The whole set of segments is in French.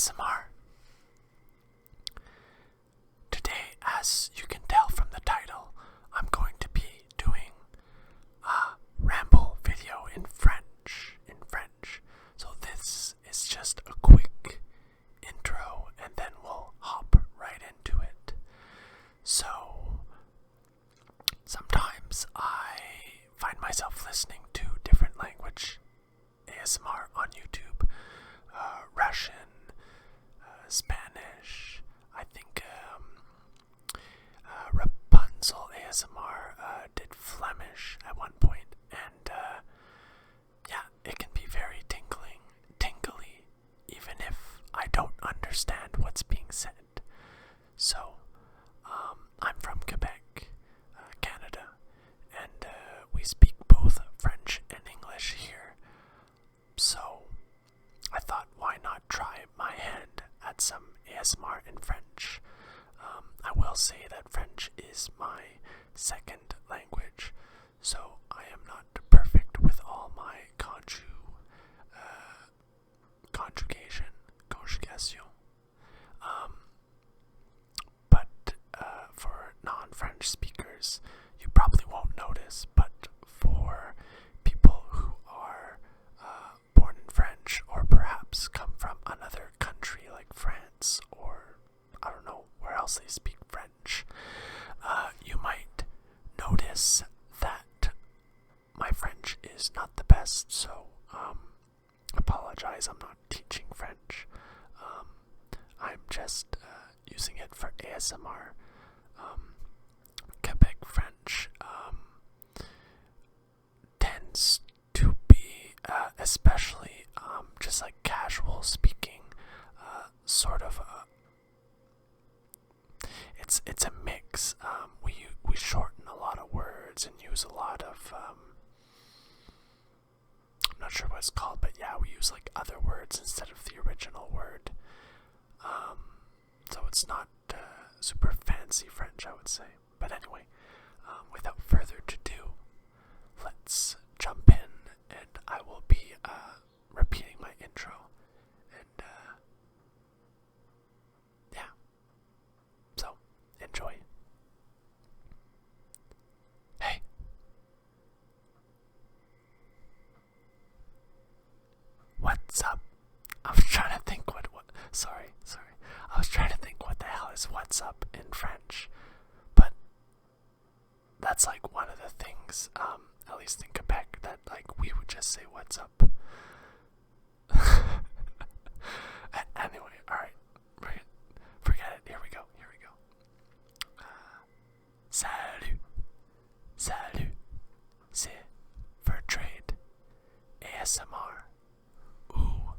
ASMR. Today, as you can tell from the title, I'm going to be doing a ramble video in French. So this is just a quick intro and then we'll hop right into it. So, sometimes I find myself listening to different language ASMR on YouTube. Russian, Spanish, I think Rapunzel ASMR did Flemish at one point, and yeah, it can be very tingly, even if I don't understand what's being said. So, I'm from Quebec, Canada, and we speak both French and English here. So, I thought, why not try my hand at some ASMR in French? I will say that French is my second language, so I am not perfect with all my conjugation. But for non-French speakers, you probably won't notice, but for people who are born in French or perhaps come from another country like France or I don't know where else they speak French, you might notice that my French is not the best, so apologize, I'm not teaching French. I'm just using it for ASMR. Quebec French tends to be, especially just like casual speaking, sort of it's a mix. We shorten a lot of words and use a lot of I'm not sure what it's called, but yeah, we use like other words instead of the original word. So it's not super fancy French, I would say. But anyway, without further ado, let's jump in, and I will be repeating my intro. And yeah, so enjoy. Hey. What's up? I was trying to think sorry. I was trying to think what the hell is what's up in French. But that's like one of the things, at least in Quebec, that like we would just say what's up. Anyway, alright. Forget it. Here we go. Salut. C'est Vertrade ASMR. Ou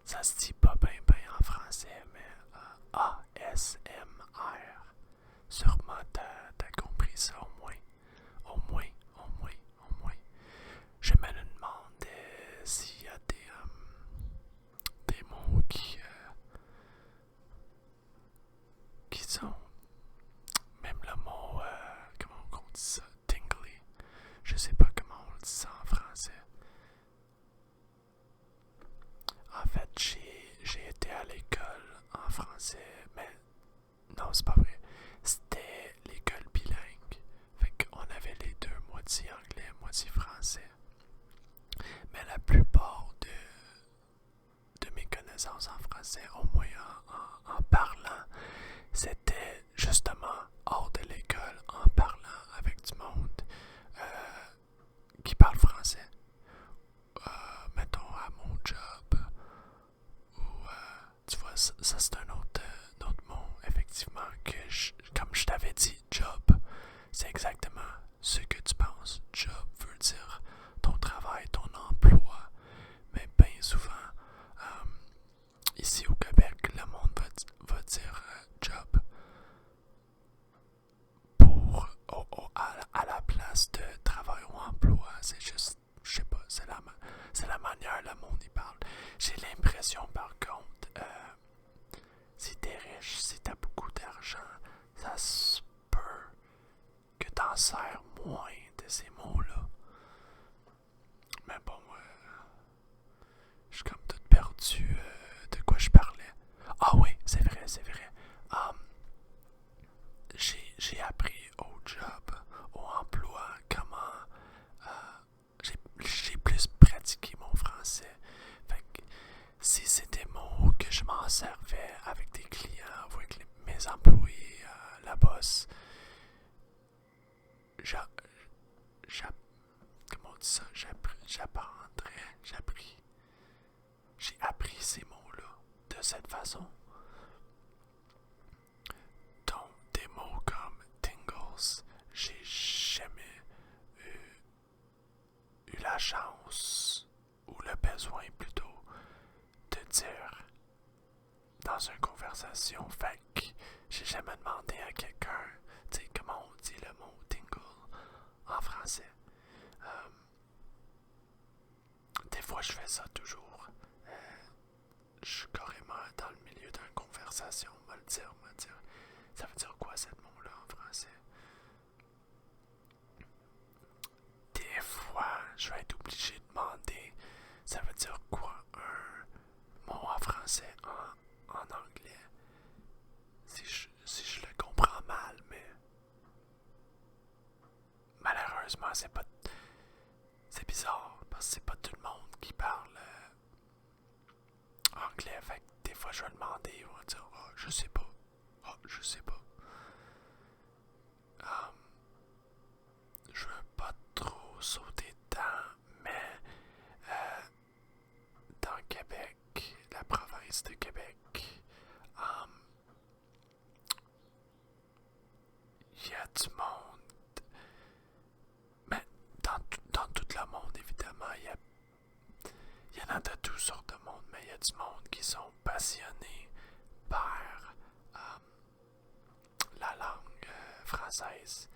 ça se dit pas bien en français, mais ASMR. Sûrement t'as compris ça au moins. Je me demande s'il y a des mots qui sont, même le mot, comment on dit ça, tingly. Je sais pas comment on dit ça en français. En fait, j'ai été à l'école en français, mais non, c'est pas vrai. C'était l'école bilingue. Fait qu'on avait les deux, moitié anglais, moitié français. Mais la plupart de mes connaissances en français, au moins en parlant, c'était justement hors de l'école, en parlant avec du monde qui parle français. Mettons à mon job, ou tu vois, ça c'est un autre mot, effectivement, comme je t'avais dit, job, c'est exactement ce que tu penses. Job veut dire ton travail, ton emploi, mais bien souvent, ici au Québec, le monde va dire job pour à la place de travail ou emploi. C'est juste, je sais pas, c'est la manière le monde y parle. J'ai l'impression par contre, si t'es riche, si t'as beaucoup d'argent, ça se peut que t'en sers moins de ces mots-là. Mais bon, je suis comme tout perdu de quoi je parlais. m'en servais avec des clients ou avec mes employés, la boss. Comment on dit ça? J'ai appris ces mots-là de cette façon. Donc, des mots comme tingles, j'ai jamais eu la chance, ou le besoin plutôt, de dire dans une conversation. Fait que j'ai jamais demandé à quelqu'un, tu sais, comment on dit le mot tingle en français. Des fois, je fais ça toujours. Je suis carrément dans le milieu d'une conversation, on va le dire. Ça veut dire quoi, ce mot-là, en français? Des fois, je vais être obligé de demander, ça veut dire quoi, un mot en français en anglais? Si je le comprends mal, mais malheureusement, c'est bizarre, parce que c'est pas tout le monde qui parle anglais. Fait que des fois, je vais demander, ils vont dire, oh, je sais pas. Oh, je sais pas. Je veux pas trop sauter dedans, mais dans Québec, la province de Québec, il y a du monde, mais dans tout le monde, évidemment, il y en a de toutes sortes de monde, mais il y a du monde qui sont passionnés par la langue française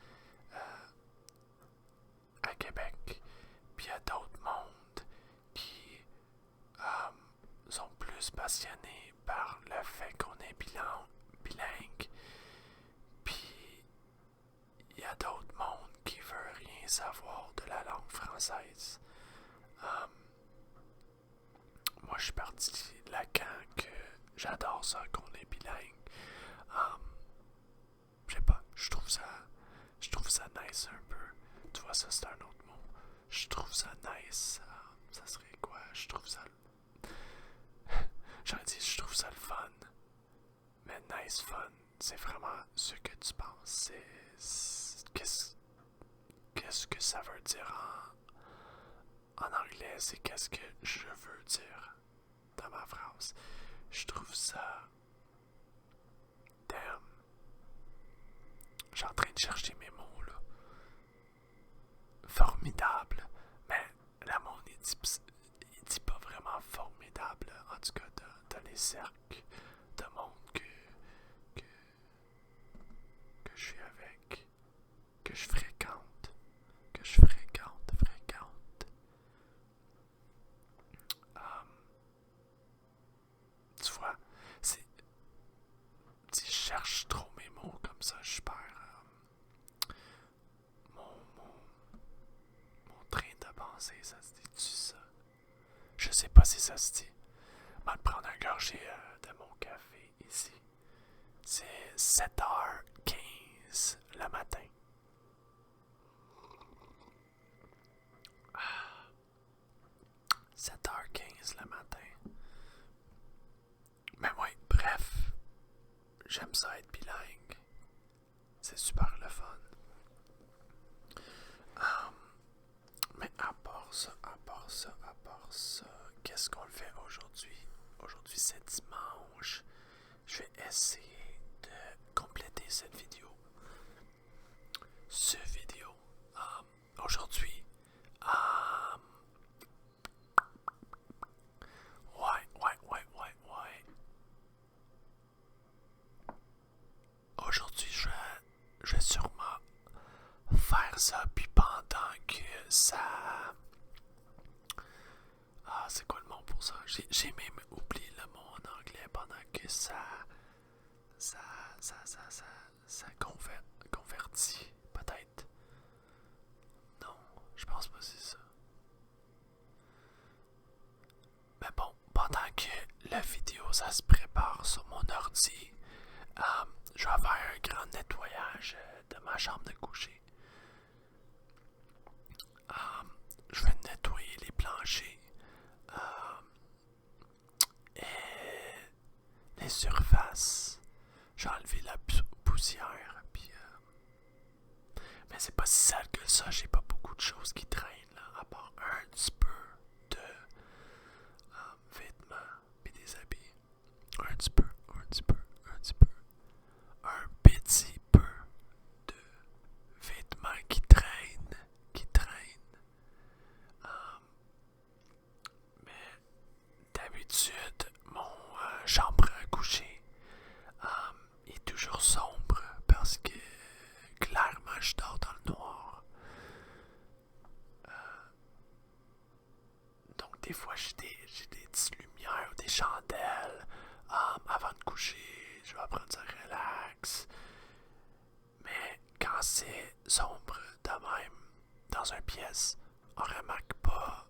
à Québec. Puis il y a d'autres mondes qui sont plus passionnés par le fait qu'on est bilingue. Puis il y a d'autres mondes qui ne veulent rien savoir de la langue française. Moi, je suis parti de la camp que j'adore ça, qu'on est bilingue. Je sais pas, je trouve ça nice un peu. Tu vois, ça c'est un autre mot. Je trouve ça nice. Ça serait quoi? Je trouve ça... J'aurais dit, je trouve ça le fun. Mais nice fun, c'est vraiment ce que tu penses. Qu'est-ce que ça veut dire en anglais? C'est qu'est-ce que je veux dire dans ma phrase. Je trouve ça... Damn. Je suis en train de chercher mes mots, là. Formidable. Mais le monde, il dit pas vraiment formidable. En tout cas, dans les cercles de monde que je suis avec, que je fréquente. Tu vois, si je cherche trop mes mots comme ça, je perds mon train de pensée. Ça se dit-tu ça? Je sais pas si ça se dit. Je vais prendre un gorgée de mon café ici. C'est 7h15 le matin. 7h15 le matin. Mais ouais, bref, j'aime ça être bilingue. C'est super le fun. Mais à part ça, qu'est-ce qu'on fait aujourd'hui? Aujourd'hui, c'est dimanche. Je vais essayer de compléter cette vidéo. Aujourd'hui, ouais. Aujourd'hui, je vais sûrement faire ça, puis pendant que ça... c'est quoi le mot pour ça? J'ai même oublié le mot en anglais. Pendant que ça convertit, peut-être. Non, je pense pas que c'est ça. Mais bon, pendant que la vidéo, ça se prépare sur mon ordi, je vais faire un grand nettoyage de ma chambre de coucher. Je vais nettoyer les planchers et c'est pas si sale que ça, j'ai pas beaucoup de choses qui traînent, là, à part un petit peu de vêtements et des habits. Un petit peu, un petit peu, un petit peu. Un petit peu de vêtements qui traînent, qui traînent. Mais d'habitude, mon chambre à coucher est toujours sombre parce que clairement je dors dans le noir. Donc des fois j'ai des petites lumières ou des chandelles avant de coucher. Je vais prendre ça relax. Mais quand c'est sombre de même dans une pièce, on remarque pas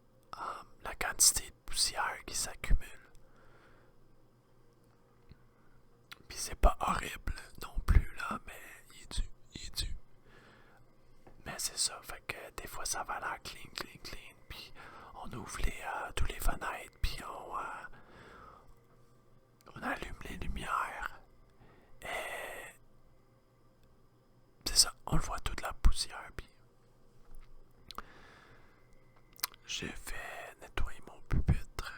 la quantité de poussière qui s'accumule. Puis c'est pas horrible non plus là, mais il est dû. Mais c'est ça, fait que des fois ça va l'air clean, clean, clean, puis on ouvre tous les fenêtres, puis on allume les lumières, et c'est ça, on le voit toute la poussière, puis je vais nettoyer mon pupitre.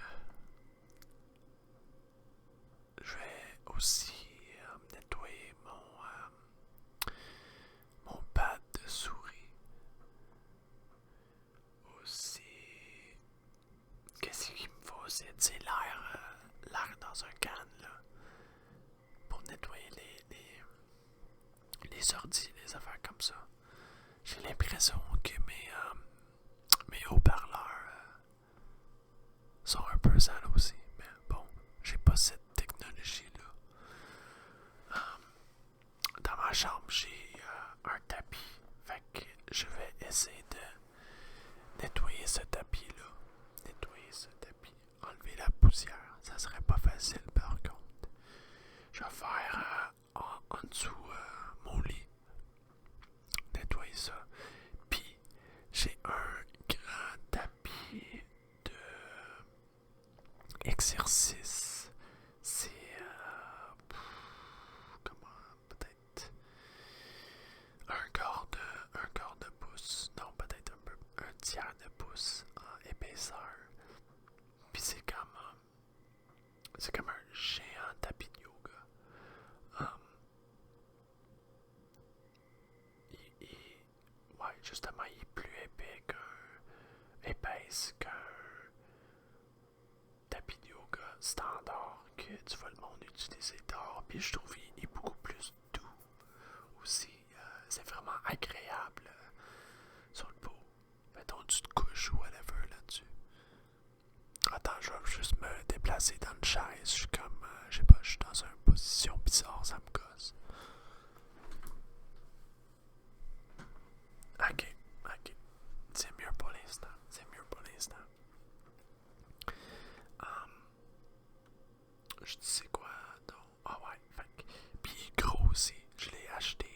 Je vais aussi nettoyer mon pad de souris. Aussi, qu'est-ce qu'il me faut aussi? C'est l'air dans un can, là, pour nettoyer les ordi, les affaires comme ça. J'ai l'impression que mes haut-parleurs sont un peu sales aussi, mais bon, j'ai pas cette technologie-là. Dans ma chambre, j'ai un tapis, fait que je vais essayer de nettoyer ce tapis-là. Nettoyer ce tapis, enlever la poussière, ça serait pas facile par contre. Je vais faire en dessous mon lit, nettoyer ça. Puis j'ai un grand tapis de exercice. C'est comment peut-être un quart de pouce, non peut-être un tiers de pouce en épaisseur. Puis c'est comme un géant tapis de yoga. Ouais, justement, il est plus épaisse qu'un tapis de yoga standard que tu vois le monde utiliser dehors. Puis je trouve qu'il est beaucoup plus doux aussi. C'est vraiment agréable sur le peau. Mettons, tu te couches ou whatever là-dessus. Attends, je vais juste me déplacer dans une chaise. Je suis comme, je sais pas, je suis dans une position bizarre, ça me gosse. Ok, ok. C'est mieux pour l'instant. C'est mieux pour l'instant. Je sais quoi donc. Ah ouais, fait. Puis il est gros aussi. Je l'ai acheté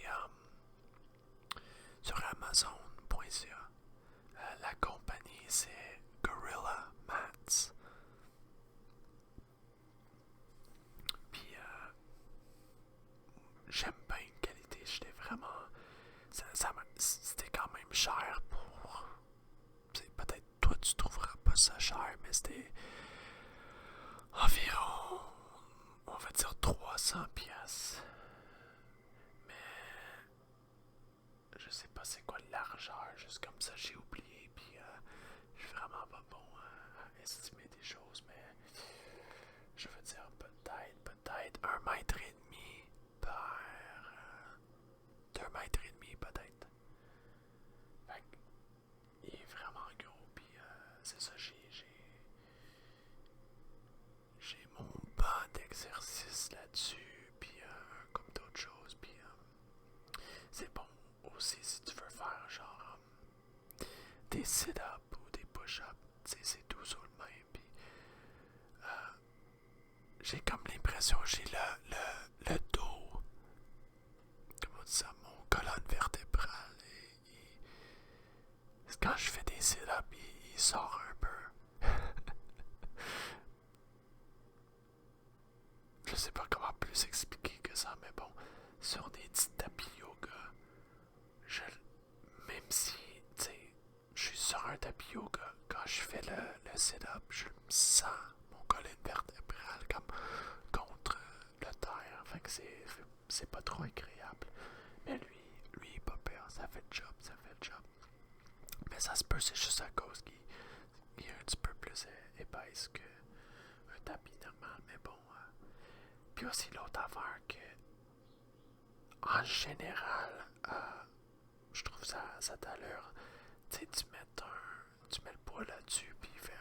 sur Amazon.ca. La compagnie c'est Gorilla Mats. Puis j'aime bien la qualité. J'étais vraiment. C'était quand même cher pour. Peut-être toi tu trouveras pas ça cher, mais c'était environ, on va dire 300 pièces. Mais je sais pas c'est quoi la largeur, juste comme ça j'ai oublié. Puis je suis vraiment pas bon à estimer des choses, mais je veux dire peut-être 1 mètre et demi par 2 mètres et demi peut-être. Fait que, il est vraiment gros, puis c'est ça, j'ai mon banc d'exercice là-dessus, puis comme d'autres choses, puis c'est bon aussi si tu veux faire genre des sit-ups ou des push-ups, c'est tout sur le même, puis j'ai comme l'impression que j'ai le dos, comment on dit ça, mon colonne vertébrale, quand je fais des sit-ups, il sort un peu. Je sais pas comment plus expliquer que ça, mais bon, sur des petits tapis yoga, un tapis yoga, quand je fais le sit-up, je me sens mon colonne vertébrale comme contre le terre. Fait que c'est pas trop agréable. Mais lui, il est pas peur. Ça fait le job, ça fait le job. Mais ça se peut, c'est juste à cause qu'il est un petit peu plus épaisse qu'un tapis normal. Mais bon. Puis aussi l'autre affaire que, en général, je trouve ça d'allure. Tu sais, tu mets le poids là-dessus, puis il fait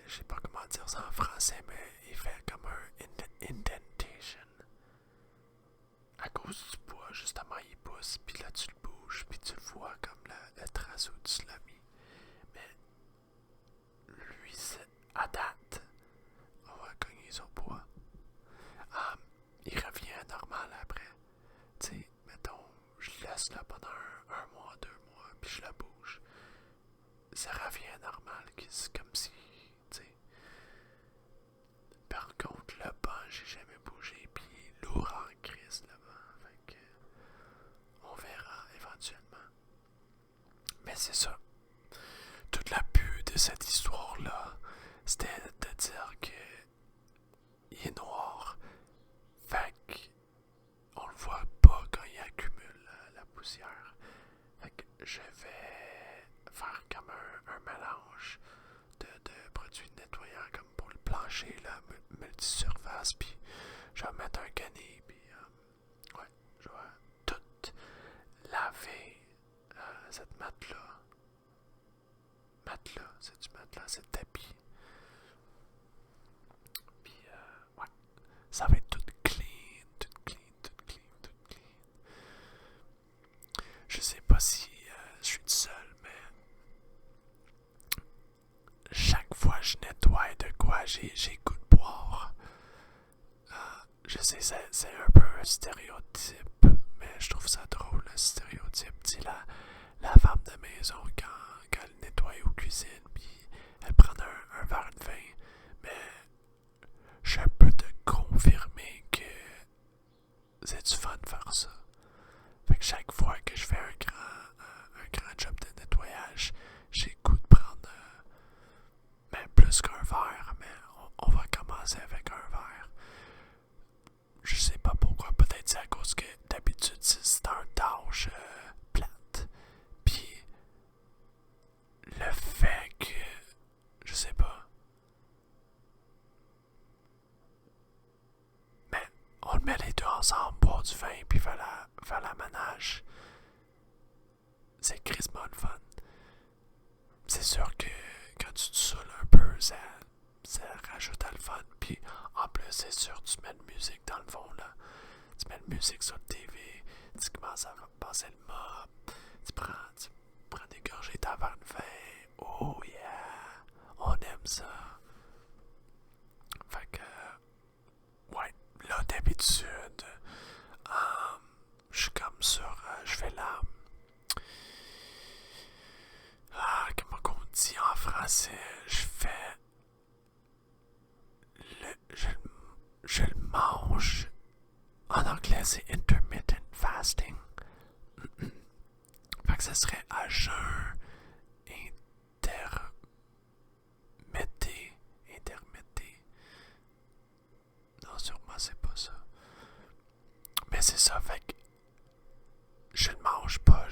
je sais pas comment dire ça en français, mais il fait comme un indentation. À cause du poids, justement, il pousse, puis là tu le bouges, puis tu le vois comme le trace où tu l'as mis. Mais lui, à date, on va cogner son poids. Il revient normal après. Tu sais, mettons, je laisse là pendant un mois, 2 mois, puis je la bouge. Ça revient normal, c'est comme si, tu sais. Par contre, le banc, j'ai jamais bougé, puis lourd en crise le banc. Fait que, on verra éventuellement. Mais c'est ça. Toute la but de cette histoire-là, c'était de dire que il est noir. Fait que on le voit pas quand il accumule la poussière. Fait que je vais faire comme un mélange de produits nettoyants comme pour le plancher, la multisurface, puis je vais mettre un canet, puis ouais, je vais tout laver cette matelas. C'est du matelas, c'est le tapis. Puis ouais, ça va être tout clean. Je sais pas si je suis tout seul, mais chaque fois que je nettoie de quoi j'ai goût de boire. Je sais, c'est un peu un stéréotype, mais je trouve ça drôle, le stéréotype. Tu sais, la femme de maison, quand elle nettoie aux cuisines, puis elle prend un verre de vin, mais je peux te confirmer que c'est du fun de faire ça. Fait que chaque fois que je fais un grand job de nettoyage, j'ai goût de prendre même plus qu'un verre, mais on va commencer avec un verre. Je sais pas pourquoi, peut-être c'est à cause que d'habitude c'est un tâche plate. Puis le fait que, je sais pas, mais on le met les deux ensemble, boire du vin, puis faire la ménage. C'est crissement le fun. C'est sûr que quand tu te saoules un peu, ça rajoute à le fun. Puis en plus, c'est sûr, tu mets de musique dans le fond là. Tu mets de musique sur le TV, tu commences à passer le mob, tu prends des gorgées de verre de vin. Oh yeah! On aime ça. Fait que, ouais, là d'habitude, je suis comme sur, je fais comment qu'on dit en français, je le mange. En anglais, c'est intermittent fasting. Fait que ça serait à jeun intermitté. Non, sûrement c'est pas ça. Mais c'est ça, fait que je le mange pas,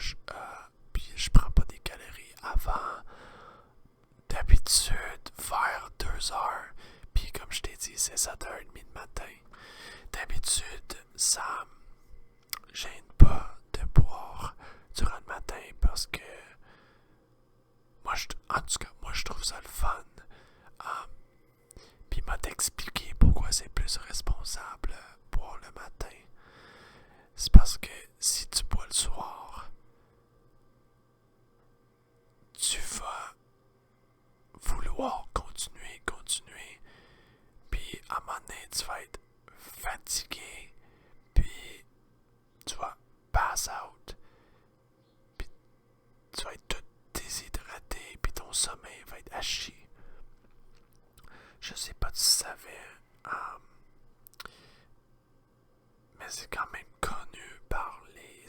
puis je prends pas des calories avant. D'habitude, vers 2 heures. Puis comme je t'ai dit, c'est 7h30 le matin. D'habitude, ça me gêne pas de boire durant le matin parce que en tout cas, moi je trouve ça le fun. Puis il m'a expliqué pourquoi c'est plus responsable boire le matin. C'est parce que si tu bois le soir, tu vas vouloir continuer. Puis à un moment donné, tu vas être fatigué. Puis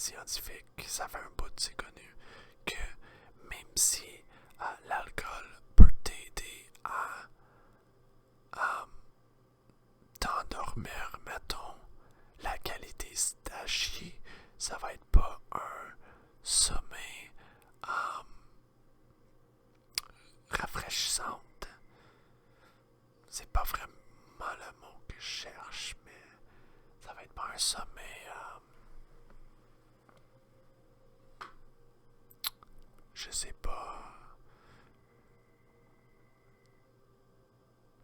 scientifique, ça fait un bout de c'est connu, que même si l'alcool peut t'aider à t'endormir, mettons, la qualité c'est à chier, ça va être pas un sommeil rafraîchissant. C'est pas vraiment le mot que je cherche, mais ça va être pas un sommeil je sais pas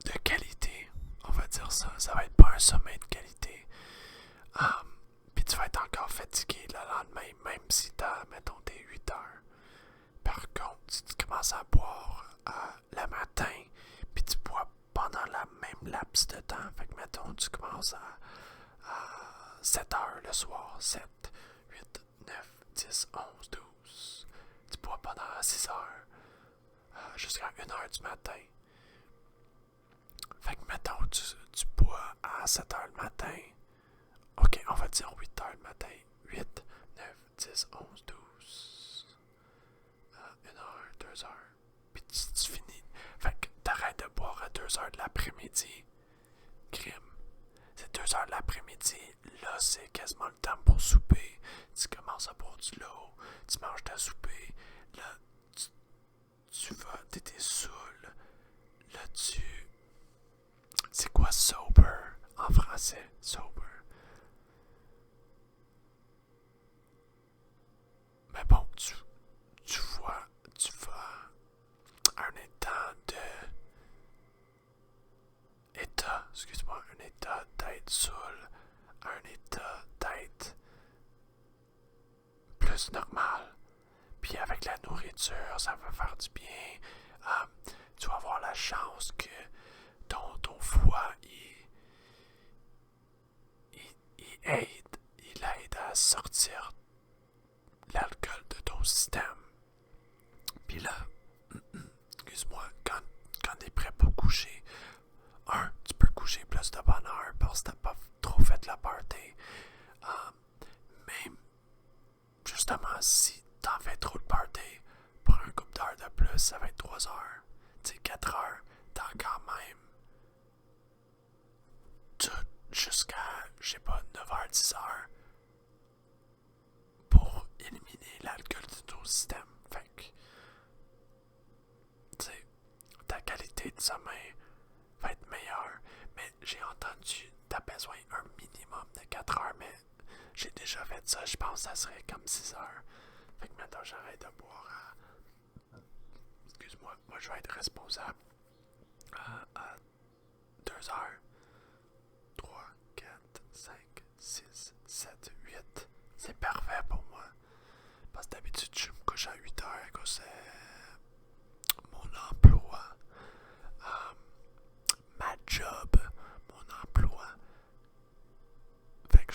de qualité, on va dire ça. Ça va être pas un sommeil de qualité. Puis tu vas être encore fatigué le lendemain, même si t'as, mettons, tes 8 heures. Par contre, si tu commences à boire le matin, puis tu bois pendant la même laps de temps, fait que mettons, tu commences à 7 heures le soir, 7, 8, 9, 10, 11, 12. Tu bois pendant 6 heures, jusqu'à 1 heure du matin. Fait que mettons, tu bois à 7 heures le matin. Ok, on va dire 8 heures le matin. 8, 9, 10, 11, 12. 1 heure, 2 heures. Puis tu finis. Fait que t'arrêtes de boire à 2 heures de l'après-midi. Crime. C'est 2 heures de l'après-midi. Là, c'est quasiment le temps pour souper. Tu commences à boire du lot. Tu manges ta souper. Là, tu vas, t'étais saoul. Là, c'est quoi sober en français? Sober. Mais bon, tu vois, tu vas à un état excuse-moi, un état d'être saoul, un état d'être plus normal. Puis avec la nourriture, ça va faire du bien. Tu vas avoir la chance que ton foie, il aide à sortir l'alcool de ton système. Puis là, excuse-moi, quand t'es prêt pour coucher, tu peux coucher plus de bonne heure parce que t'as pas trop fait la party. Même, justement, si t'en fais trop de party, pour un couple d'heures de plus, ça va être 3 heures. Tu sais, 4 heures, t'as quand même tout jusqu'à, je sais pas, 9 heures, 10 heures pour éliminer l'alcool de ton système. Fait que, tu sais, ta qualité de sommeil va être meilleure. Mais j'ai entendu, t'as besoin d'un minimum de 4 heures, mais j'ai déjà fait ça, je pense que ça serait comme 6 heures. Fait que maintenant j'arrête de boire excuse-moi, moi je vais être responsable à 2 heures. 3, 4, 5, 6, 7, 8. C'est parfait pour moi. Parce que d'habitude, je me couche à 8 heures à cause de mon emploi. Ma job, mon emploi. Fait que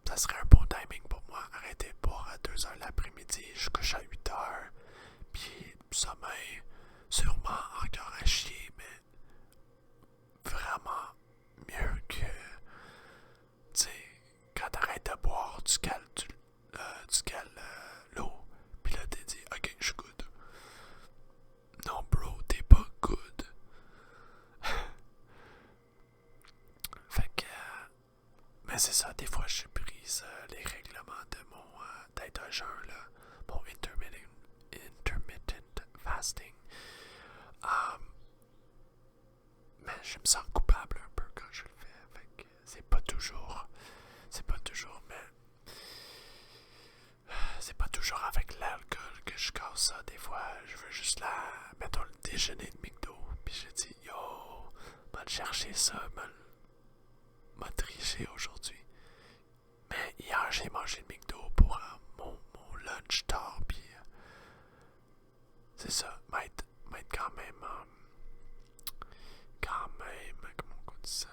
ça serait un bon timing pour moi. Arrêter de boire à 2 heures l'après-midi. Je couche à 8 heures. Puis, sommeil, sûrement encore à chier, mais vraiment mieux que, tu sais, quand t'arrêtes de boire, tu cales l'eau, puis là t'es dit, ok, je suis good. Non, bro, t'es pas good. Fait que, mais c'est ça, des fois je brise les règlements de mon d'être un jeûne, là, mon intermittent fasting. Mais je me sens coupable un peu quand je le fais. Fait que c'est pas toujours, mais c'est pas toujours avec l'alcool que je casse ça. Des fois, je veux juste mettons le déjeuner de McDo. Puis je dis, yo, va te chercher ça, m'a triché aujourd'hui. Mais hier, j'ai mangé le McDo pour mon lunch tard. Puis c'est ça, m'être quand même, comment on dit ça?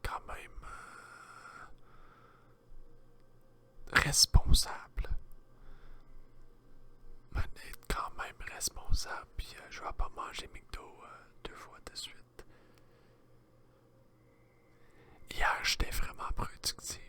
Quand même responsable. Être quand même responsable, puis je vais pas manger McDo 2 fois de suite. Hier, j'étais vraiment productif.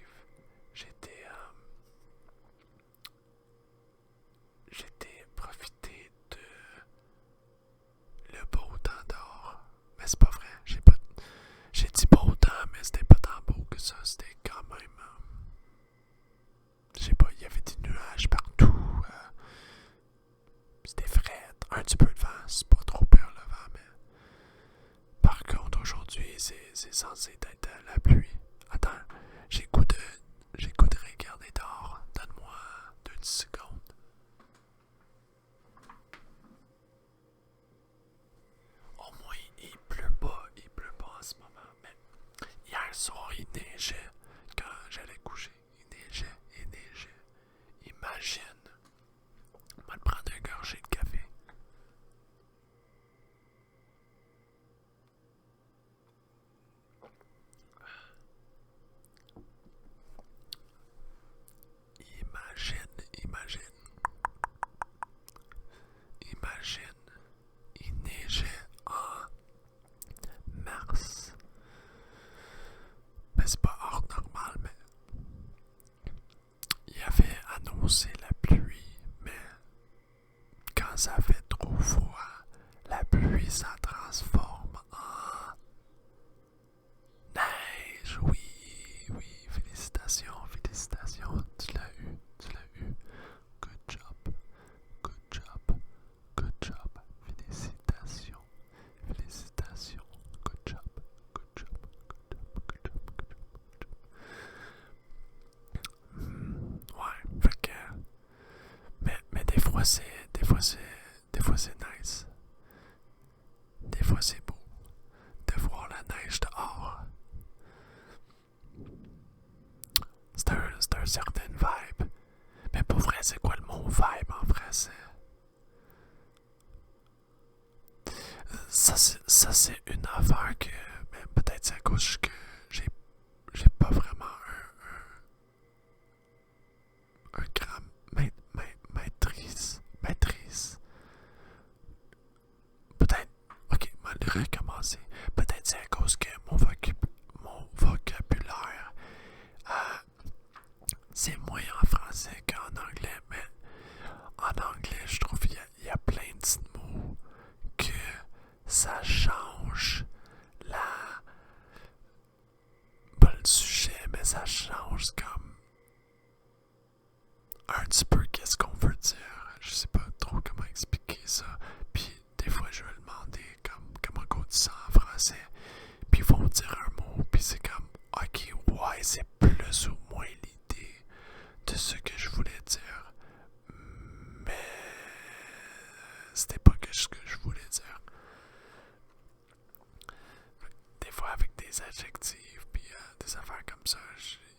c'est la pluie, mais quand ça fait trop froid, la pluie ça transforme en neige. Oui, oui, félicitations, félicitations. Tu l'as eu, tu l'as eu. Good job, good job, good job. Félicitations, félicitations. Good job, good job, good job, good job, good job. Ouais, fait que. Mais des fois c'est nice. Des fois c'est beau de voir la neige dehors. C'est un certain vibe. Mais pour vrai, c'est quoi le mot vibe en français? Ça c'est une affaire que ben, peut-être c'est à cause que j'ai pas vraiment un grand maîtrise. Peut-être, ok, on va le recommencer. Peut-être c'est à cause que mon vocabulaire c'est moins en français qu'en anglais, mais en anglais, je trouve qu'il y a plein de mots que ça change la. Pas le sujet, mais ça change comme un petit peu qu'est-ce qu'on veut dire. Je sais pas trop comment expliquer ça. Puis des fois, je vais demander comme comment on dit ça en français. Puis ils vont dire un mot, puis c'est comme ok, ouais, c'est plus ou moins l'idée de ce que je voulais dire. Mais c'était pas ce que je voulais dire. Des fois, avec des adjectifs, puis des affaires comme ça,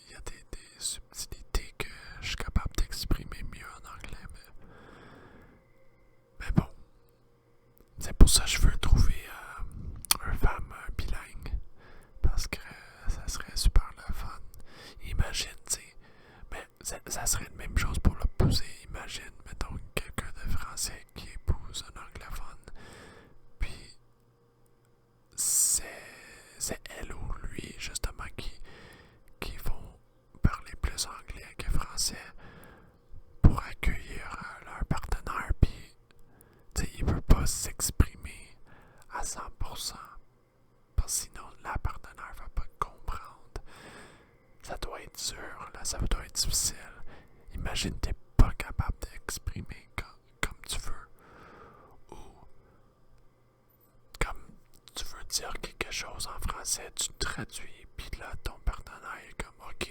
il y a des subtilités que je suis capable d'exprimer mieux en anglais. Mais bon, c'est pour ça que je veux trouver un femme bilingue. Parce que ça serait super le fun. Imagine, tu sais, mais ça serait la même chose pour l'opposé. Imagine, mettons, quelqu'un de français qui épouse un anglophone. Puis c'est elle ou lui, justement, qui vont parler plus anglais que français pour accueillir leur partenaire. Puis, tu sais, il ne peut pas s'exprimer à 100%. Parce que sinon, la partenaire va pas comprendre. Ça doit être dur, là, ça doit être difficile. Imagine, t'es pas capable d'exprimer comme tu veux. Ou comme tu veux dire quelque chose en français, tu traduis, puis là, ton partenaire est comme, ok,